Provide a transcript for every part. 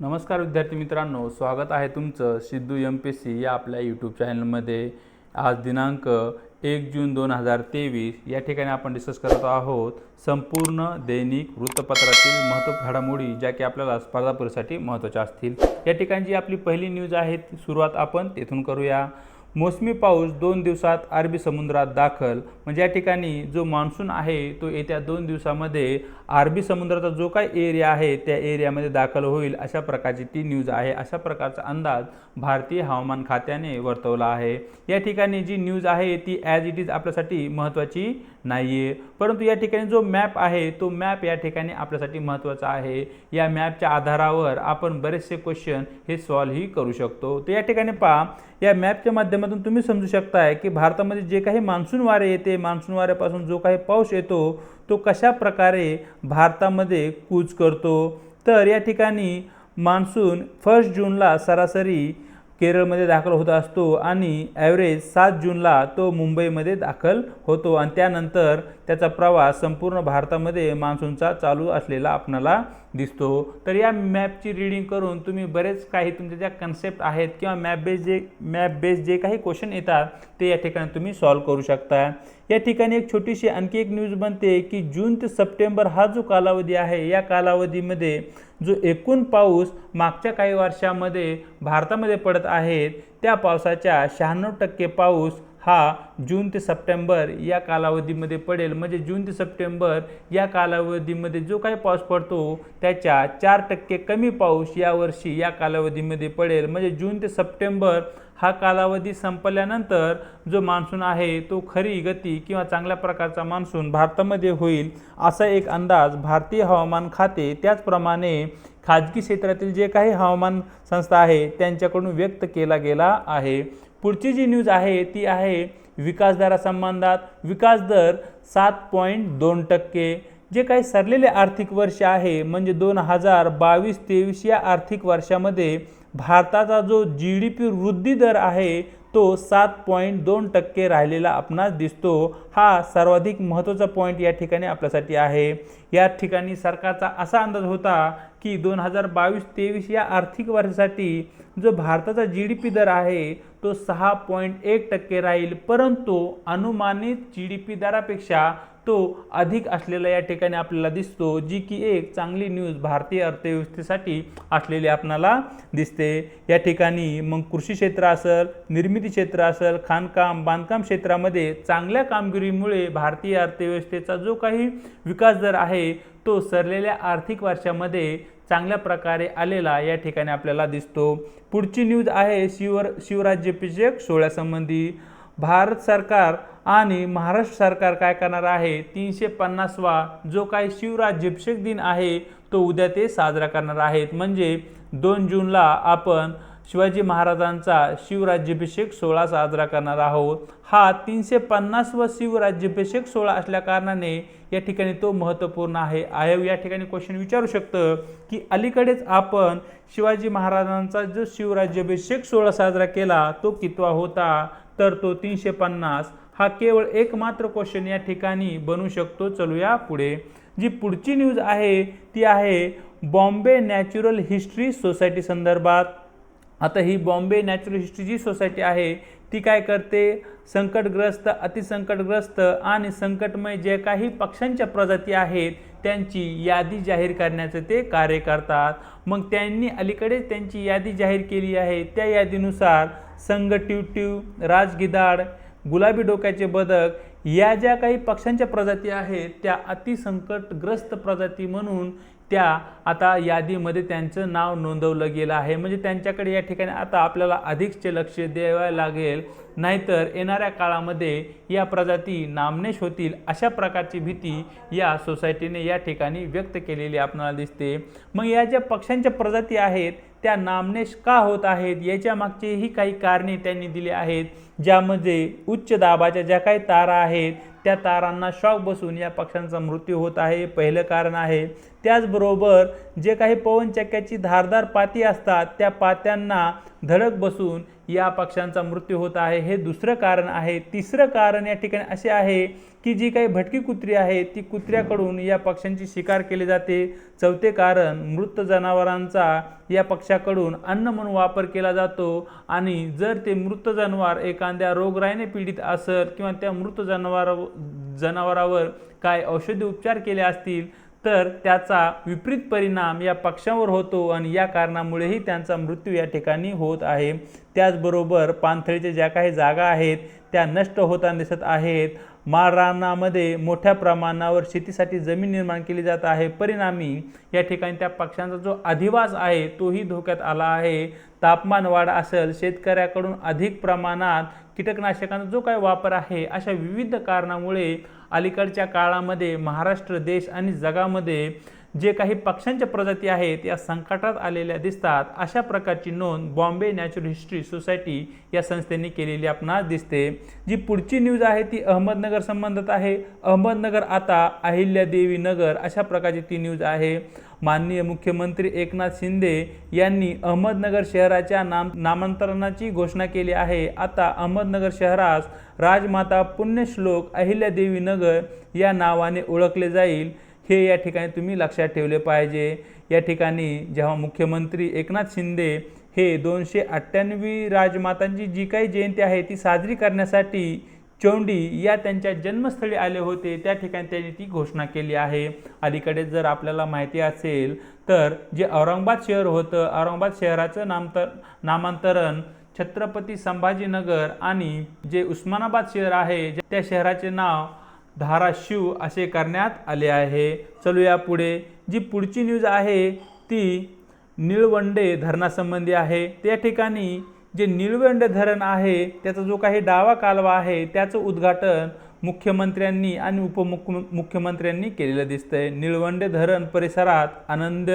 नमस्कार विद्यार्थी मित्रांनो, स्वागत आहे तुमचं सिद्धू MPSC या आपल्या यूट्यूब चॅनलमध्ये। आज दिनांक 1 जून 2023 या ठिकाणी आपण डिस्कस करत आहोत संपूर्ण दैनिक वृत्तपत्रातील महत्त्वपूर्ण घडामोडी ज्या की आपल्याला स्पर्धा परीक्षेसाठी महत्त्वाच्या असतील। या ठिकाणी जी आपली पहिली न्यूज आहे ती सुरुवात आपण तेथून करूया। मोसमी पाऊस 2 दिवसात अरबी समुद्रात दाखल। म्हणजे या ठिकाणी जो मान्सून आहे तो येत्या 2 दिवसामध्ये अरबी समुद्राचा जो काही एरिया आहे त्या एरियामध्ये दाखल होईल, अशा प्रकारची ती न्यूज आहे। अशा प्रकारचा अंदाज भारतीय हवामान खात्याने वर्तवला आहे। या ठिकाणी जी न्यूज आहे ती ॲज इट इज आपल्यासाठी महत्त्वाची नाहीये, परंतु या ठिकाणी जो मॅप आहे तो मॅप या ठिकाणी आपल्यासाठी महत्त्वाचा आहे। या मॅपच्या आधारावर आपण बरेचसे क्वेश्चन हे सॉल्व ही करू शकतो। तर या ठिकाणी पहा, या मॅपच्या माध्यमातून तुम्ही समजू शकताय की भारतामध्ये जे काही मान्सून वारे येते, मान्सून वाऱ्यापासून जो काही पाऊस येतो तो कशा प्रकारे भारतामध्ये कूच करतो। तर या ठिकाणी मान्सून 1 जूनला सरासरी केरळमध्ये दाखल होत असतो आणि ॲव्हरेज 7 जूनला तो मुंबईमध्ये दाखल होतो आणि त्यानंतर त्याचा प्रवास संपूर्ण भारतामध्ये मान्सूनचा चालू असलेला आपल्याला दिसतो। तर या मॅपची रीडिंग करून तुम्ही बरेच काही तुमच्या ज्या कन्सेप्ट आहेत किंवा मॅप बेस जे काही क्वेश्चन येतात ते या ठिकाणी तुम्ही सॉल्व करू शकता। या ठिकाणी एक छोटीशी आणखी एक न्यूज बनते की जून ते सप्टेंबर हा जो कालावधी आहे या कालावधीमध्ये जो एकूण पाऊस मागच्या काही वर्षांमध्ये भारतामध्ये पडत आहे त्या पावसाच्या 96% पाऊस हा जून ते सप्टेंबर या कालावधीमध्ये पडेल। म्हणजे जून ते सप्टेंबर या कालावधीमध्ये जो काही पाऊस पडतो त्याच्या 4% कमी पाऊस यावर्षी या कालावधीमध्ये पडेल। म्हणजे जून ते सप्टेंबर हा कालावधी संपल्यानंतर जो मान्सून आहे तो खरी गती किंवा चांगल्या प्रकारचा मान्सून भारतामध्ये होईल असा एक अंदाज भारतीय हवामान खाते त्याचप्रमाणे खाजगी क्षेत्रातील जे काही हवामान संस्था आहे त्यांच्याकडून व्यक्त केला गेला आहे। पुढची जी न्यूज आहे ती आहे विकास दरासंबंधात। विकास दर 7.2%। जे काही सरलेले आर्थिक वर्ष आहे म्हणजे 2022-23 या आर्थिक वर्षामध्ये भारताचा जो GDP वृद्धी दर आहे तो 7.2% राहिलेला आपणास दिसतो। हा सर्वाधिक महत्त्वाचा पॉईंट या ठिकाणी आपल्यासाठी आहे। या ठिकाणी सरकारचा असा अंदाज होता की 2022-23 या आर्थिक वर्षासाठी जो भारताचा GDP दर आहे तो 6.1% राहील, परंतु अनुमानित GDP दरापेक्षा तो अधिक असलेला या ठिकाणी आपल्याला दिसतो, जी की एक चांगली न्यूज भारतीय अर्थव्यवस्थेसाठी असलेली आपल्याला दिसते। या ठिकाणी मग कृषी क्षेत्र असेल, निर्मिती क्षेत्र असेल, खाणकाम बांधकाम क्षेत्रामध्ये चांगल्या कामगिरीमुळे भारतीय अर्थव्यवस्थेचा जो काही विकास दर आहे तो सरलेल्या आर्थिक वर्षामध्ये चांगल्या प्रकारे आलेला या ठिकाणी आपल्याला दिसतो। पुढची न्यूज आहे शिवराज्याभिषेक सोहळ्यासंबंधी। भारत सरकार आणि महाराष्ट्र सरकार काय करणार आहे, 350वा जो काही शिवराज्याभिषेक दिन आहे तो उद्या ते साजरा करणार आहेत। म्हणजे 2 जूनला आपण शिवाजी महाराजांचा शिवराज्याभिषेक सोहळा साजरा करणार आहोत। हा 350वा शिवराज्याभिषेक सोहळा असल्या कारणाने या ठिकाणी तो महत्त्वपूर्ण आहे। आयोग या ठिकाणी क्वेश्चन विचारू शकतं की अलीकडेच आपण शिवाजी महाराजांचा जो शिवराज्याभिषेक सोहळा साजरा केला तो कितवा होता, तर तो 350। हा केवळ एकमात्र क्वेश्चन या ठिकाणी बनू शकतो। चलूया पुढे। जी पुढची न्यूज आहे ती आहे बॉम्बे नॅचरल हिस्ट्री सोसायटी संदर्भात। आता ही बॉम्बे नॅचरल हिस्ट्री जी सोसायटी आहे ती काय करते, संकटग्रस्त, अतिसंकटग्रस्त आणि संकटमय जे काही पक्ष्यांच्या प्रजाती आहेत त्यांची यादी जाहीर करण्याचे ते कार्य करतात। मग त्यांनी अलीकडे त्यांची यादी जाहीर केली आहे। त्या यादीनुसार संगटिवटिव, राजगिधाड, गुलाबी डोक्याचे बदक या ज्या काही पक्ष्यांच्या प्रजाती आहेत त्या अतिसंकटग्रस्त प्रजाती म्हणून त्या आता यादीमध्ये त्यांचं नाव नोंदवलं गेलं आहे। म्हणजे त्यांच्याकडे या ठिकाणी आता आपल्याला अधिकचे लक्ष द्यावे लागेल, नाहीतर येणाऱ्या काळामध्ये या प्रजाती नामशेष होतील अशा प्रकारची भीती या सोसायटीने या ठिकाणी व्यक्त केलेली आपल्याला दिसते। मग या ज्या पक्ष्यांच्या प्रजाती आहेत त्या नामशेष का होत आहेत याच्या मागचेही काही कारणे त्यांनी दिली आहेत। ज्यामध्ये उच्च दाबाच्या ज्या काही तारा आहेत त्या तारांना शॉक बसून या पक्ष्यांचा मृत्यू होत आहे, पहिलं कारण आहे। त्याचबरोबर जे काही पवनचक्क्याची धारदार पाती असतात त्या पात्यांना धडक बसून या पक्ष्यांचा मृत्यू होत आहे, हे दुसरं कारण आहे। तिसरं कारण या ठिकाणी असे आहे की जी काही भटकी कुत्री आहे ती कुत्र्याकडून या पक्ष्यांची शिकार केली जाते। चौथे कारण मृत जनावरांचा या पक्ष्याकडून अन्न म्हणून वापर केला जातो आणि जर ते मृत जनावर एखाद्या रोगराईने पीडित असेल किंवा त्या मृत जनावरावर काय औषधी उपचार केले असतील तर त्याचा विपरीत परिणाम या पक्ष्यांवर होतो आणि या कारणामुळेही त्यांचा मृत्यू या ठिकाणी होत आहे। त्याचबरोबर पाणथळीच्या ज्या काही जागा आहेत त्या नष्ट होताना दिसत आहेत। माळरानामध्ये मोठ्या प्रमाणावर शेतीसाठी जमीन निर्माण केली जात आहे, परिणामी या ठिकाणी त्या पक्ष्यांचा जो अधिवास आहे तोही धोक्यात आला आहे। तापमान वाढ असेल, शेतकऱ्याकडून अधिक प्रमाणात कीटकनाशकांचा जो काही वापर आहे, अशा विविध कारणामुळे अलीकडच्या काळामध्ये महाराष्ट्र देश आणि जगामध्ये जे काही पक्ष्यांच्या प्रजाती आहेत या संकटात आलेल्या दिसतात। अशा प्रकारची नोंद बॉम्बे नॅचरल हिस्ट्री सोसायटी या संस्थेने केलेली आपणास दिसते। जी पुढची न्यूज आहे ती अहमदनगर संबंधित आहे। अहमदनगर आता अहिल्यादेवी नगर अशा प्रकारची ती न्यूज आहे। माननीय मुख्यमंत्री एकनाथ शिंदे यांनी अहमदनगर शहराच्या नामांतरणाची घोषणा केली आहे। आता अहमदनगर शहरास राजमाता पुण्यश्लोक अहिल्यादेवी नगर या नावाने ओळखले जाईल, हे या ठिकाणी तुम्ही लक्षात ठेवले पाहिजे। या ठिकाणी जेव्हा मुख्यमंत्री एकनाथ शिंदे हे 298वी राजमातांची जी काही जयंती आहे ती साजरी करण्यासाठी चौंडी या त्यांच्या जन्मस्थळी आले होते, त्या ठिकाणी त्यांनी ती घोषणा केली आहे। अलीकडे जर आपल्याला माहिती असेल तर जे औरंगाबाद शहर होतं, औरंगाबाद शहराचं नामांतरण छत्रपती संभाजीनगर आणि जे उस्मानाबाद शहर आहे त्या शहराचे नाव धाराशिव असे करण्यात आले आहे। चलूया पुढे। जी पुढची न्यूज आहे ती निळवंडे धरणासंबंधी आहे। त्या ठिकाणी जे निळवंडे धरण आहे त्याचा जो काही डावा कालवा आहे त्याचं उद्घाटन मुख्यमंत्र्यांनी आणि उपमुख्यमंत्र्यांनी केलेलं दिसतंय। निळवंडे धरण परिसरात आनंद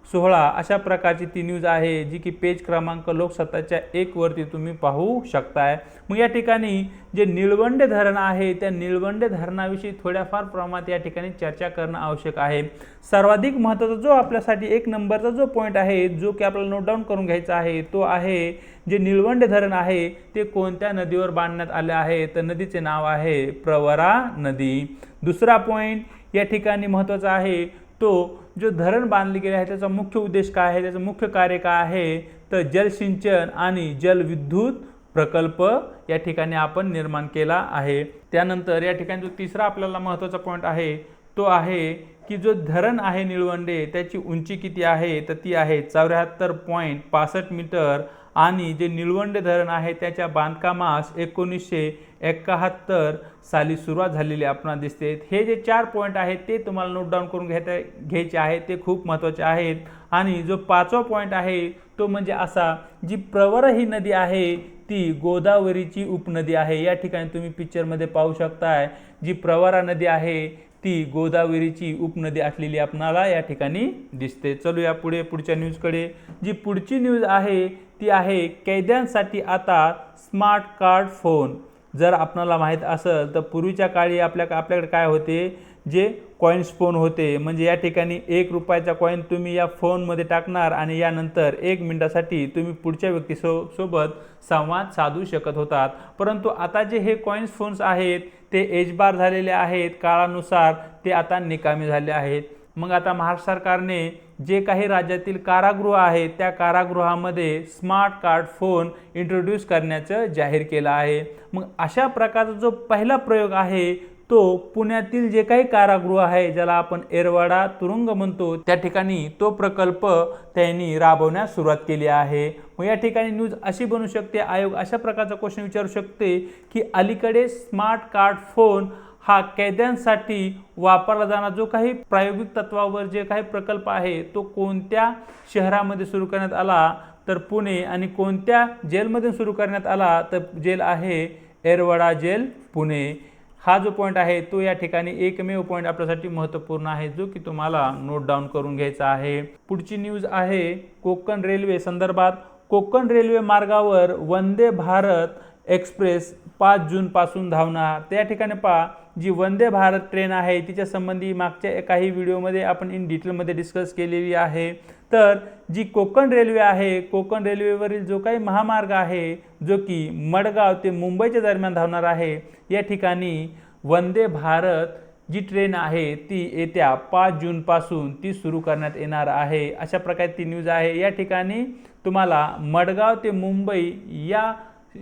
सोहळा अशा प्रकारची ती न्यूज आहे, जी की पेज क्रमांक लोकसत्ताच्या 1 वरती तुम्ही पाहू शकताय। मग या ठिकाणी जे निळवंडे धरण आहे त्या निळवंडे धरणाविषयी थोड्याफार प्रमाणात या ठिकाणी चर्चा करणं आवश्यक आहे। सर्वाधिक महत्त्वाचा जो आपल्यासाठी 1 नंबरचा जो पॉईंट आहे जो की आपल्याला नोट डाऊन करून घ्यायचा आहे तो आहे जे निळवंडे धरण आहे ते कोणत्या नदीवर बांधण्यात आले आहे, तर नदीचे नाव आहे प्रवरा नदी। दुसरा पॉईंट या ठिकाणी महत्त्वाचा आहे तो जो धरण बांधले गेले आहे त्याचा मुख्य उद्देश काय आहे, त्याचं मुख्य कार्य काय आहे, तर जलसिंचन आणि जलविद्युत प्रकल्प या ठिकाणी आपण निर्माण केला आहे। त्यानंतर या ठिकाणी जो तिसरा आपल्याला महत्त्वाचा पॉईंट आहे तो आहे की जो धरण आहे निळवंडे त्याची उंची किती आहे, तर ती आहे 74.65 मीटर आणि जे निळवंडे धरण आहे त्याच्या बांधकामास 1971 साली सुरुवात झालेली आपणास दिसते। हे जे 4 पॉईंट आहेत ते तुम्हाला नोट डाऊन करून घ्यायचे आहेत, ते खूप महत्त्वाचे आहेत। आणि जो 5वा पॉईंट आहे तो म्हणजे असा, जी प्रवरा ही नदी आहे ती गोदावरीची उपनदी आहे। या ठिकाणी तुम्ही पिक्चरमध्ये पाहू शकताय जी प्रवरा नदी आहे ती गोदावरीची उपनदी असलेली आपणाला या ठिकाणी दिसते। चलूया पुढे पुढच्या न्यूजकडे। जी पुढची न्यूज आहे ती आहे कैद्यांसाठी आता स्मार्ट कार्ड फोन। जर आपणाला माहीत असेल तर पूर्वीच्या काळी आपल्याकडे काय होते, जे कॉइन्स फोन होते, म्हणजे या ठिकाणी 1 रुपयाचा कॉइन तुम्ही या फोनमध्ये टाकणार आणि यानंतर 1 मिनिटासाठी तुम्ही पुढच्या व्यक्तीसोबत संवाद साधू शकत होतात। परंतु आता जे हे कॉइन्स फोन्स आहेत ते एजबार झालेले आहेत, काळानुसार ते आता निकामी झाले आहेत। मग आता महाराष्ट्र सरकारने जे काही राज्यातील कारागृह आहेत त्या कारागृहामध्ये स्मार्ट कार्ड फोन इंट्रोड्यूस करण्याचं जाहीर केलं आहे। मग अशा प्रकारचा जो पहिला प्रयोग आहे तो पुण्यातील जे काही कारागृह आहे ज्याला आपण एरवाडा तुरुंग म्हणतो त्या ठिकाणी तो प्रकल्प त्यांनी राबवण्यास सुरुवात केली आहे। मग या ठिकाणी न्यूज अशी बनू शकते, आयोग अशा प्रकारचा क्वेश्चन विचारू शकते की अलीकडे स्मार्ट कार्ड फोन हा कैद्यांसाठी वापरला जाणारा जो काही प्रायोगिक तत्वावर जे काही प्रकल्प आहे तो कोणत्या शहरामध्ये सुरू करण्यात आला, तर पुणे, आणि कोणत्या जेलमध्ये सुरू करण्यात आला, तर जेल आहे एरवाडा जेल पुणे। हा जो पॉईंट आहे तो या ठिकाणी एकमेव पॉईंट आपल्यासाठी महत्त्वपूर्ण आहे जो की तुम्हाला नोट डाऊन करून घ्यायचा आहे। पुढची न्यूज आहे कोकण रेल्वे संदर्भात। कोकण रेल्वे मार्गावर वंदे भारत एक्सप्रेस 5 जूनपासून धावणार। त्या ठिकाणी पहा जी वंदे भारत ट्रेन आहे तिच्या संबंधी मागच्या काही व्हिडिओमध्ये आपण इन डिटेलमध्ये डिस्कस केलेली आहे। तर जी कोकण रेल्वे आहे, कोकण रेल्वेवरील जो काही महामार्ग आहे जो की मडगाव ते मुंबईच्या दरम्यान धावणार आहे, या ठिकाणी वंदे भारत जी ट्रेन आहे ती येत्या 5 जूनपासून ती सुरू करण्यात येणार आहे। अशा प्रकारे ती न्यूज आहे। या ठिकाणी तुम्हाला मडगाव ते मुंबई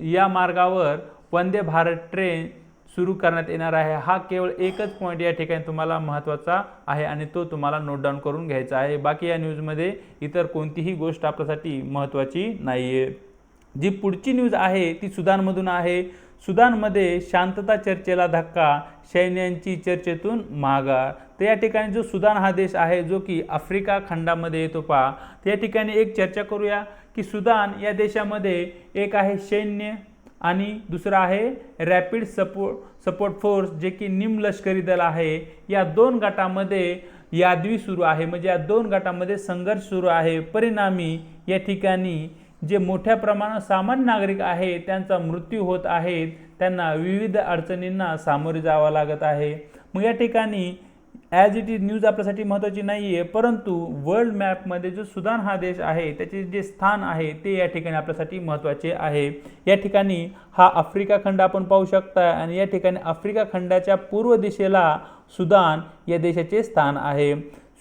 या मार्गावर वंदे भारत ट्रेन सुरू करण्यात येणार आहे। हा केवळ एकच पॉईंट या ठिकाणी तुम्हाला महत्त्वाचा आहे आणि तो तुम्हाला नोट डाऊन करून घ्यायचा आहे। बाकी या न्यूजमध्ये इतर कोणतीही गोष्ट आपल्यासाठी महत्त्वाची नाही आहे। जी पुढची न्यूज आहे ती सुदानमधून आहे। सुदानमध्ये शांतता चर्चेला धक्का, सैन्यांची चर्चेतून माघार। तर या ठिकाणी जो सुदान हा देश आहे जो की आफ्रिका खंडामध्ये येतो पहा, त्या ठिकाणी एक चर्चा करूया की सुदान या देशामध्ये एक आहे सैन्य आणि दुसरा आहे रॅपिड सपोर्ट फोर्स जे की निमलष्करी दल आहे। या दोन गटामध्ये यादवी सुरू आहे, म्हणजे या दोन गटामध्ये संघर्ष सुरू आहे। परिणामी या ठिकाणी जे मोठ्या प्रमाणात सामान्य नागरिक आहे त्यांचा मृत्यू होत आहे, त्यांना विविध अडचणींना सामोरे जावं लागत आहे। मग या ठिकाणी ॲज इट इज न्यूज आपल्यासाठी महत्त्वाची नाही आहे, परंतु वर्ल्ड मॅपमध्ये जो सुदान हा देश आहे त्याचे जे स्थान आहे ते या ठिकाणी आपल्यासाठी महत्त्वाचे आहे। या ठिकाणी हा आफ्रिका खंड आपण पाहू शकता आणि या ठिकाणी आफ्रिका खंडाच्या पूर्व दिशेला सुदान या देशाचे स्थान आहे।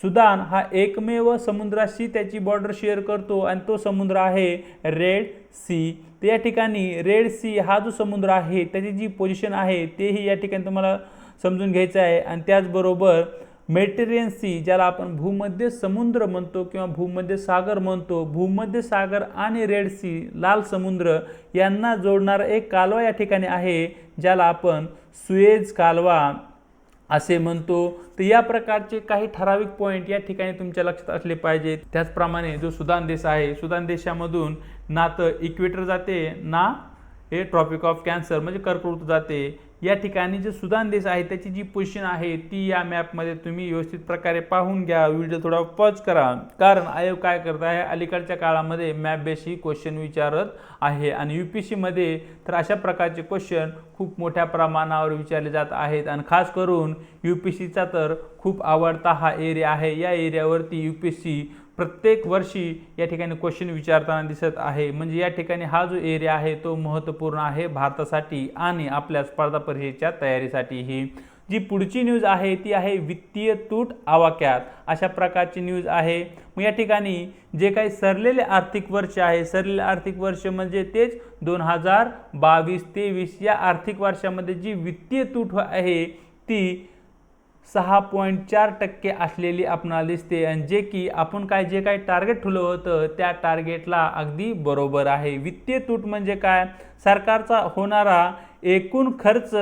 सुदान हा एकमेव समुद्राशी त्याची बॉर्डर शेअर करतो आणि तो समुद्र आहे रेड सी। तर या ठिकाणी रेड सी हा जो समुद्र आहे त्याची जी पोझिशन आहे तेही या ठिकाणी तुम्हाला समजून घ्यायचं आहे। आणि त्याचबरोबर मेडिटेरियन सी ज्याला आपण भूमध्य समुद्र म्हणतो किंवा भूमध्य सागर म्हणतो, भूमध्य सागर आणि रेड सी लाल समुद्र यांना जोडणारा एक कालवा या ठिकाणी आहे ज्याला आपण सुएझ कालवा असे म्हणतो। तर या प्रकारचे काही ठराविक पॉईंट या ठिकाणी तुमच्या लक्षात असले पाहिजेत। त्याचप्रमाणे जो सुदान देश आहे, सुदान देशामधून ना तर इक्वेटर जाते ना हे ट्रॉपिक ऑफ कॅन्सर म्हणजे कर्कवृत्त जाते। या ठिकाणी जे सुदान देश आहे त्याची जी पोझिशन आहे ती या मॅपमध्ये तुम्ही व्यवस्थित प्रकारे पाहून घ्या। व्हिडिओ थोडा पॉज करा, कारण आयोग काय करत आहे अलीकडच्या काळामध्ये मॅप बेसिक क्वेश्चन विचारत आहे आणि UPSC मध्ये तर अशा प्रकारचे क्वेश्चन खूप मोठ्या प्रमाणावर विचारले जात आहेत आणि खास करून UPSCचा तर खूप आवडता हा एरिया आहे। या एरियावरती UPSC प्रत्येक वर्षी या ठिकाणी क्वेश्चन विचारताना दिसत आहे, म्हणजे या ठिकाणी हा जो एरिया आहे तो महत्त्वपूर्ण आहे भारतासाठी आणि आपल्या स्पर्धा परीक्षेच्या तयारीसाठीही। जी पुढची न्यूज आहे ती आहे वित्तीय तूट आवाक्यात, अशा प्रकारची न्यूज आहे। मग या ठिकाणी जे काही सरलेले आर्थिक वर्ष आहे, सरलेले आर्थिक वर्ष म्हणजे तेच 2022-23 या आर्थिक वर्षामध्ये जी वित्तीय तूट आहे ती 6.4% असलेली आपणाला दिसते आणि जे की आपण जे काही टार्गेट ठेवलं होतं त्या टार्गेटला अगदी बरोबर आहे। वित्तीय तूट म्हणजे काय? सरकारचा होणारा एकूण खर्च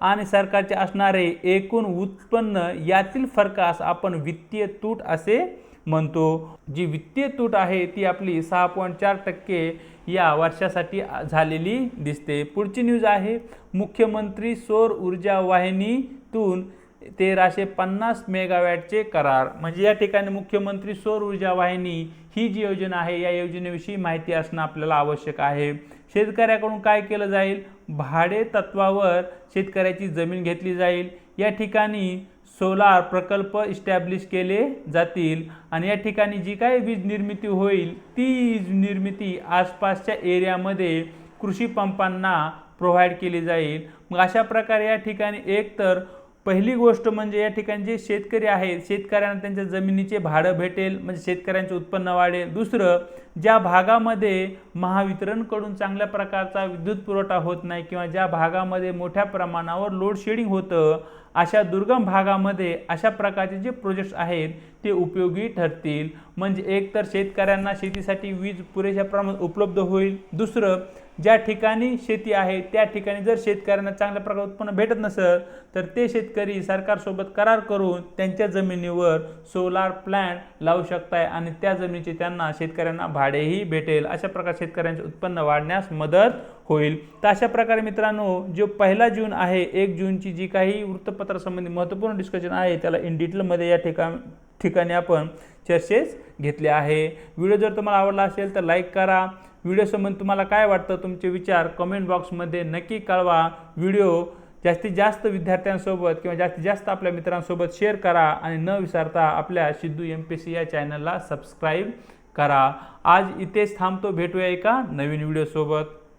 आणि सरकारचे असणारे एकूण उत्पन्न यातील फरकास आपण वित्तीय तूट असे म्हणतो। जी वित्तीय तूट आहे ती आपली 6.4% या वर्षासाठी झालेली दिसते। पुढची न्यूज आहे मुख्यमंत्री सौर ऊर्जा वाहिनीतून 1350 मेगावॅटचे करार। म्हणजे या ठिकाणी मुख्यमंत्री सौर ऊर्जा वाहिनी ही जी योजना आहे या योजनेविषयी माहिती असणं आपल्याला आवश्यक आहे। शेतकऱ्याकडून काय केलं जाईल? भाडे तत्वावर शेतकऱ्याची जमीन घेतली जाईल। या ठिकाणी सोलार प्रकल्प इस्टॅब्लिश केले जातील आणि या ठिकाणी जी काही वीज निर्मिती होईल ती वीज निर्मिती आसपासच्या एरियामध्ये कृषी पंपांना प्रोव्हाइड केली जाईल। मग अशा प्रकारे या ठिकाणी एक तर पहिली गोष्ट म्हणजे या ठिकाणी जे शेतकरी आहेत शेतकऱ्यांना त्यांच्या जमिनीचे भाडं भेटेल, म्हणजे शेतकऱ्यांचे उत्पन्न वाढेल। दुसरं, ज्या भागामध्ये महावितरणकडून चांगल्या प्रकारचा विद्युत पुरवठा होत नाही किंवा ज्या भागामध्ये मोठ्या प्रमाणावर लोड शेडिंग होतं अशा दुर्गम भागामध्ये अशा प्रकारचे जे प्रोजेक्ट्स आहेत ते उपयोगी ठरतील। म्हणजे एक तर शेतकऱ्यांना शेतीसाठी वीज पुरेशा प्रमाणात उपलब्ध होईल। दुसरं, ज्या ठिकाणी शेती आहे त्या ठिकाणी जर शेतकऱ्यांना चांगल्या प्रकारे उत्पन्न भेटत नसेल तर ते शेतकरी सरकारसोबत करार करून त्यांच्या जमिनीवर सोलार प्लांट लावू शकताय आणि त्या जमिनीचे त्यांना शेतकऱ्यांना भाडेही भेटेल। अशा प्रकारे शेतकऱ्यांचे उत्पन्न वाढण्यास मदत होईल। तर अशा प्रकारे मित्रांनो जो 1 जून आहे 1 जूनची जी काही वृत्तपत्रासंबंधी महत्त्वपूर्ण डिस्कशन आहे त्याला इन डिटेलमध्ये या ठिकाणी ठिकाणी आपण चर्चेस घेतले आहे। व्हिडिओ जर तुम्हाला आवडला असेल तर लाईक करा। व्हिडिओ संबंधी तुम्हाला काय वाटतं तुमचे विचार कमेंट बॉक्समध्ये नक्की कळवा। व्हिडिओ जास्तीत जास्त विद्यार्थ्यांसोबत किंवा जास्तीत जास्त आपल्या मित्रांसोबत शेअर करा आणि न विसरता आपल्या सिद्धू MPSC या चॅनलला सबस्क्राईब करा। आज इथेच थांबतो, भेटूया एका नवीन व्हिडिओ सोबत।